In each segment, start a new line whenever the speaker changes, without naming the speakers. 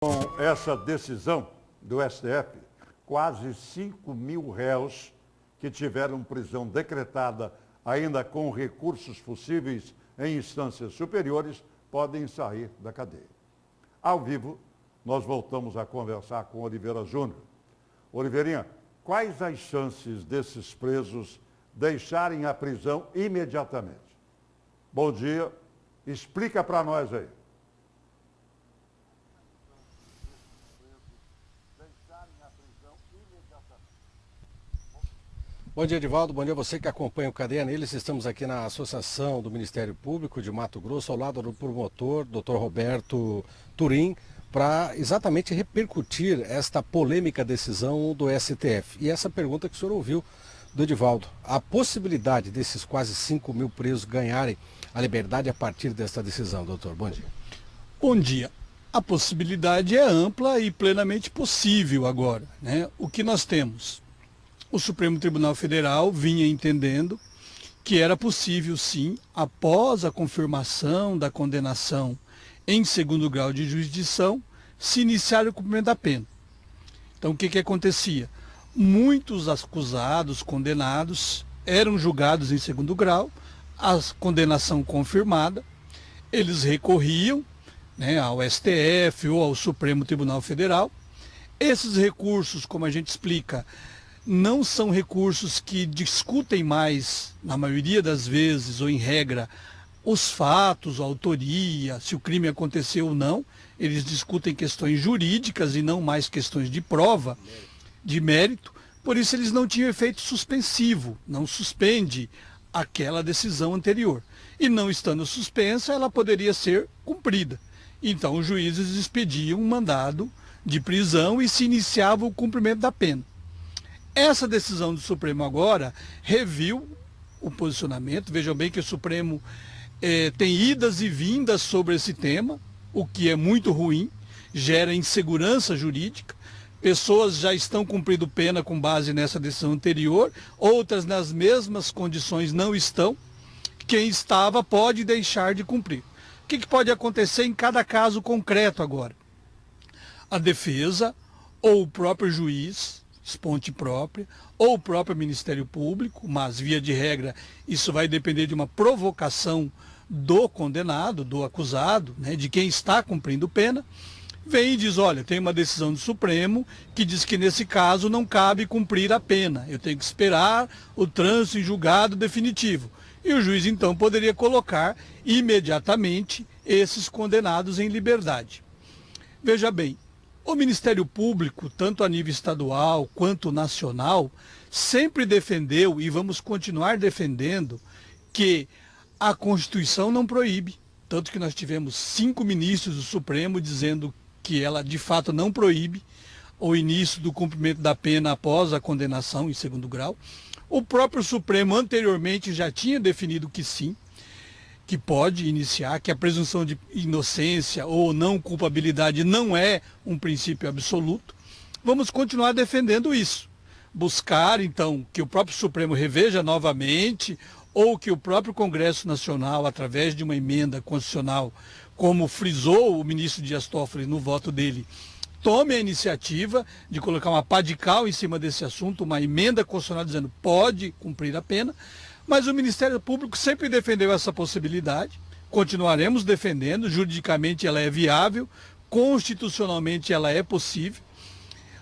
Com essa decisão do STF, quase 5 mil réus que tiveram prisão decretada ainda com recursos possíveis em instâncias superiores podem sair da cadeia. Ao vivo, nós voltamos a conversar com Oliveira Júnior. Oliveirinha, quais as chances desses presos deixarem a prisão imediatamente? Bom dia, explica para nós aí.
Bom dia, Edivaldo. Bom dia a você que acompanha o Cadeia Neles. Estamos aqui na Associação do Ministério Público de Mato Grosso, ao lado do promotor, Dr. Roberto Turim, para exatamente repercutir esta polêmica decisão do STF. E essa pergunta que o senhor ouviu do Edivaldo: a possibilidade desses quase 5 mil presos ganharem a liberdade a partir desta decisão, doutor? Bom dia.
Bom dia. A possibilidade é ampla e plenamente possível agora, né? O que nós temos? O Supremo Tribunal Federal vinha entendendo que era possível, sim, após a confirmação da condenação em segundo grau de jurisdição, se iniciar o cumprimento da pena. Então, o que acontecia? Muitos acusados, condenados, eram julgados em segundo grau, a condenação confirmada, eles recorriam, né, ao STF ou ao Supremo Tribunal Federal. Esses recursos, como a gente explica, não são recursos que discutem mais, na maioria das vezes, ou em regra, os fatos, a autoria, se o crime aconteceu ou não. Eles discutem questões jurídicas e não mais questões de prova, de mérito. Por isso eles não tinham efeito suspensivo, não suspende aquela decisão anterior. E não estando suspensa, ela poderia ser cumprida. Então os juízes expediam um mandado de prisão e se iniciava o cumprimento da pena. Essa decisão do Supremo agora reviu o posicionamento. Vejam bem que o Supremo tem idas e vindas sobre esse tema, o que é muito ruim, gera insegurança jurídica. Pessoas já estão cumprindo pena com base nessa decisão anterior, outras nas mesmas condições não estão. Quem estava pode deixar de cumprir. O que pode acontecer em cada caso concreto agora? A defesa ou o próprio juiz, esponte própria, ou o próprio Ministério Público, mas via de regra isso vai depender de uma provocação do condenado, do acusado, né, de quem está cumprindo pena, vem e diz: olha, tem uma decisão do Supremo que diz que nesse caso não cabe cumprir a pena, eu tenho que esperar o trânsito em julgado definitivo. E o juiz então poderia colocar imediatamente esses condenados em liberdade. Veja bem, o Ministério Público, tanto a nível estadual quanto nacional, sempre defendeu, e vamos continuar defendendo, que a Constituição não proíbe. Tanto que nós tivemos 5 ministros do Supremo dizendo que ela de fato não proíbe o início do cumprimento da pena após a condenação em segundo grau. O próprio Supremo anteriormente já tinha definido que sim, que pode iniciar, que a presunção de inocência ou não culpabilidade não é um princípio absoluto. Vamos continuar defendendo isso. Buscar, então, que o próprio Supremo reveja novamente, ou que o próprio Congresso Nacional, através de uma emenda constitucional, como frisou o ministro Dias Toffoli no voto dele, tome a iniciativa de colocar uma pá de cal em cima desse assunto, uma emenda constitucional dizendo pode cumprir a pena. Mas o Ministério Público sempre defendeu essa possibilidade, continuaremos defendendo, juridicamente ela é viável, constitucionalmente ela é possível,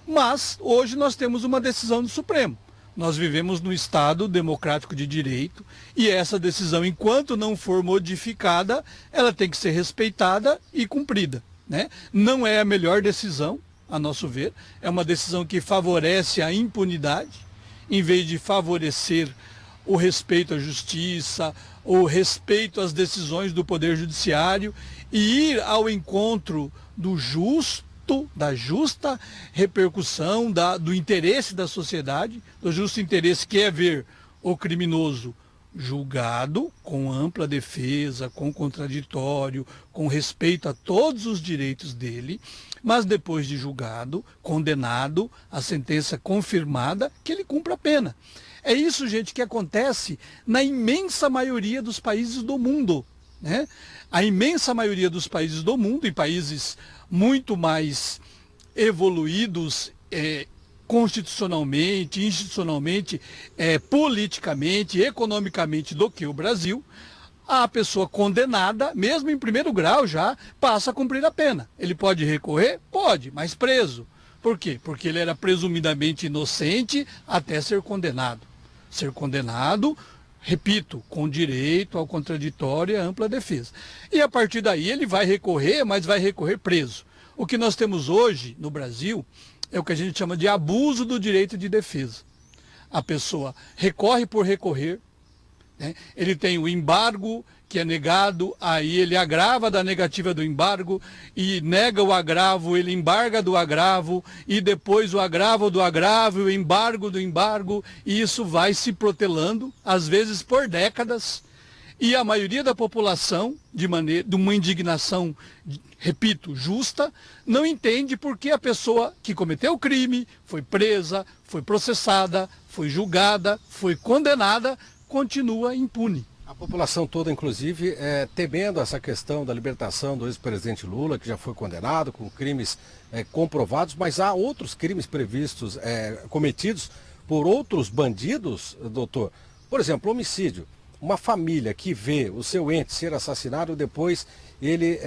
mas hoje nós temos uma decisão do Supremo. Nós vivemos num Estado democrático de direito e essa decisão, enquanto não for modificada, ela tem que ser respeitada e cumprida, né? Não é a melhor decisão, a nosso ver, é uma decisão que favorece a impunidade, em vez de favorecer o respeito à justiça, o respeito às decisões do Poder Judiciário e ir ao encontro do da justa repercussão, do interesse da sociedade, do justo interesse que é ver o criminoso julgado com ampla defesa, com contraditório, com respeito a todos os direitos dele, mas depois de julgado, condenado, a sentença confirmada, que ele cumpra a pena. É isso, gente, que acontece na imensa maioria dos países do mundo, né? A imensa maioria dos países do mundo, e países muito mais evoluídos constitucionalmente, institucionalmente, politicamente, economicamente do que o Brasil, a pessoa condenada, mesmo em primeiro grau já, passa a cumprir a pena. Ele pode recorrer? Pode, mas preso. Por quê? Porque ele era presumidamente inocente até ser condenado. Ser condenado, repito, com direito ao contraditório e à ampla defesa. E a partir daí ele vai recorrer, mas vai recorrer preso. O que nós temos hoje no Brasil é o que a gente chama de abuso do direito de defesa. A pessoa recorre por recorrer, né? Ele tem o embargo que é negado, aí ele agrava da negativa do embargo e nega o agravo, ele embarga do agravo e depois o agravo do agravo e o embargo do embargo, e isso vai se protelando, às vezes por décadas, e a maioria da população, de uma indignação, repito, justa, não entende porque a pessoa que cometeu o crime foi presa, foi processada, foi julgada, foi condenada, continua impune.
A população toda, inclusive, temendo essa questão da libertação do ex-presidente Lula, que já foi condenado com crimes comprovados, mas há outros crimes previstos, cometidos por outros bandidos, doutor. Por exemplo, homicídio. Uma família que vê o seu ente ser assassinado, depois ele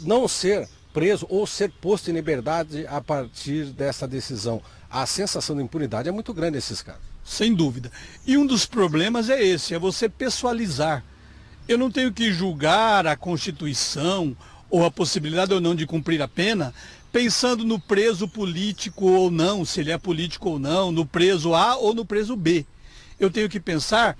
não ser preso ou ser posto em liberdade a partir dessa decisão. A sensação de impunidade é muito grande nesses casos.
Sem dúvida. E um dos problemas é esse, é você pessoalizar. Eu não tenho que julgar a Constituição ou a possibilidade ou não de cumprir a pena pensando no preso político ou não, se ele é político ou não, no preso A ou no preso B. Eu tenho que pensar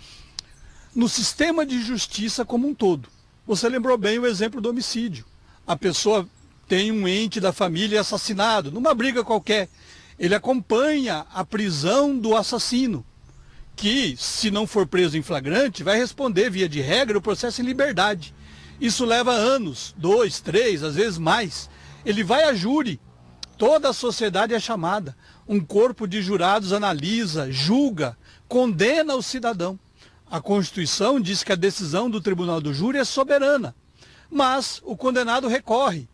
no sistema de justiça como um todo. Você lembrou bem o exemplo do homicídio. A pessoa tem um ente da família assassinado, numa briga qualquer. Ele acompanha a prisão do assassino, que, se não for preso em flagrante, vai responder, via de regra, o processo em liberdade. Isso leva anos, 2, 3, às vezes mais. Ele vai a júri, toda a sociedade é chamada. Um corpo de jurados analisa, julga, condena o cidadão. A Constituição diz que a decisão do tribunal do júri é soberana, mas o condenado recorre.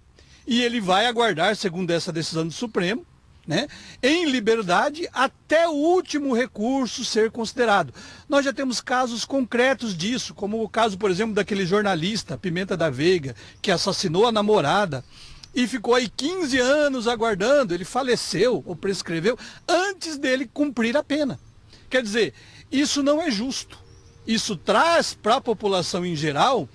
E ele vai aguardar, segundo essa decisão do Supremo, né, em liberdade até o último recurso ser considerado. Nós já temos casos concretos disso, como o caso, por exemplo, daquele jornalista, Pimenta da Veiga, que assassinou a namorada e ficou aí 15 anos aguardando, ele faleceu ou prescreveu antes dele cumprir a pena. Quer dizer, isso não é justo. Isso traz para a população em geral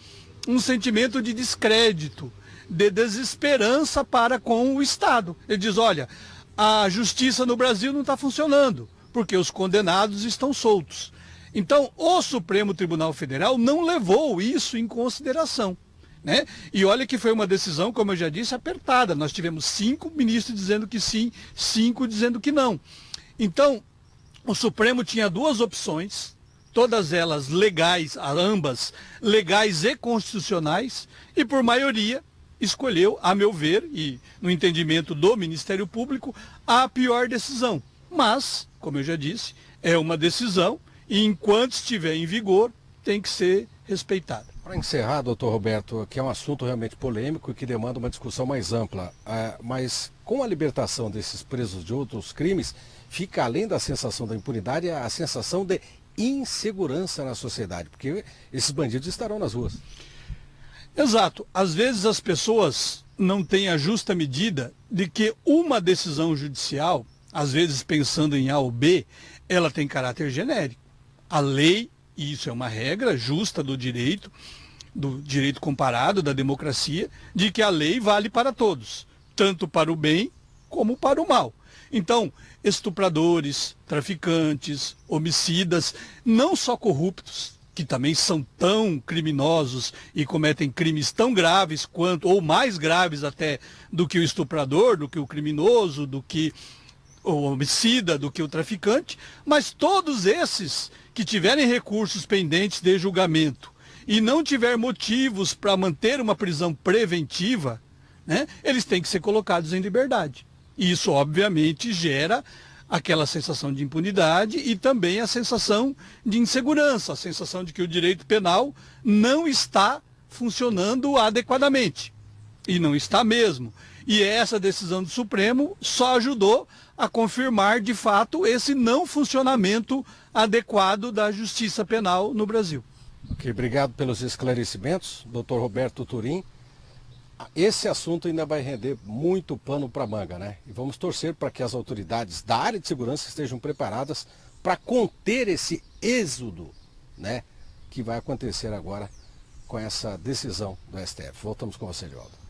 um sentimento de descrédito, de desesperança para com o Estado. Ele diz, olha, a justiça no Brasil não está funcionando, porque os condenados estão soltos. Então, o Supremo Tribunal Federal não levou isso em consideração, né? E olha que foi uma decisão, como eu já disse, apertada. Nós tivemos 5 ministros dizendo que sim, 5 dizendo que não. Então, o Supremo tinha 2 opções, todas elas legais, ambas legais e constitucionais, e por maioria escolheu, a meu ver, e no entendimento do Ministério Público, a pior decisão. Mas, como eu já disse, é uma decisão e enquanto estiver em vigor, tem que ser respeitada.
Para encerrar, doutor Roberto, que é um assunto realmente polêmico e que demanda uma discussão mais ampla, mas com a libertação desses presos de outros crimes, fica além da sensação da impunidade a sensação de insegurança na sociedade, porque esses bandidos estarão nas ruas.
Exato. Às vezes as pessoas não têm a justa medida de que uma decisão judicial, às vezes pensando em A ou B, ela tem caráter genérico. A lei, e isso é uma regra justa do direito comparado, da democracia, de que a lei vale para todos, tanto para o bem como para o mal. Então, estupradores, traficantes, homicidas, não só corruptos, que também são tão criminosos e cometem crimes tão graves quanto, ou mais graves até, do que o estuprador, do que o criminoso, do que o homicida, do que o traficante, mas todos esses que tiverem recursos pendentes de julgamento e não tiver motivos para manter uma prisão preventiva, né, eles têm que ser colocados em liberdade. E isso, obviamente, gera aquela sensação de impunidade e também a sensação de insegurança, a sensação de que o direito penal não está funcionando adequadamente. E não está mesmo. E essa decisão do Supremo só ajudou a confirmar, de fato, esse não funcionamento adequado da justiça penal no Brasil.
Ok, obrigado pelos esclarecimentos, doutor Roberto Turim. Esse assunto ainda vai render muito pano para manga, né? E vamos torcer para que as autoridades da área de segurança estejam preparadas para conter esse êxodo, né? Que vai acontecer agora com essa decisão do STF. Voltamos com você, Joaldo.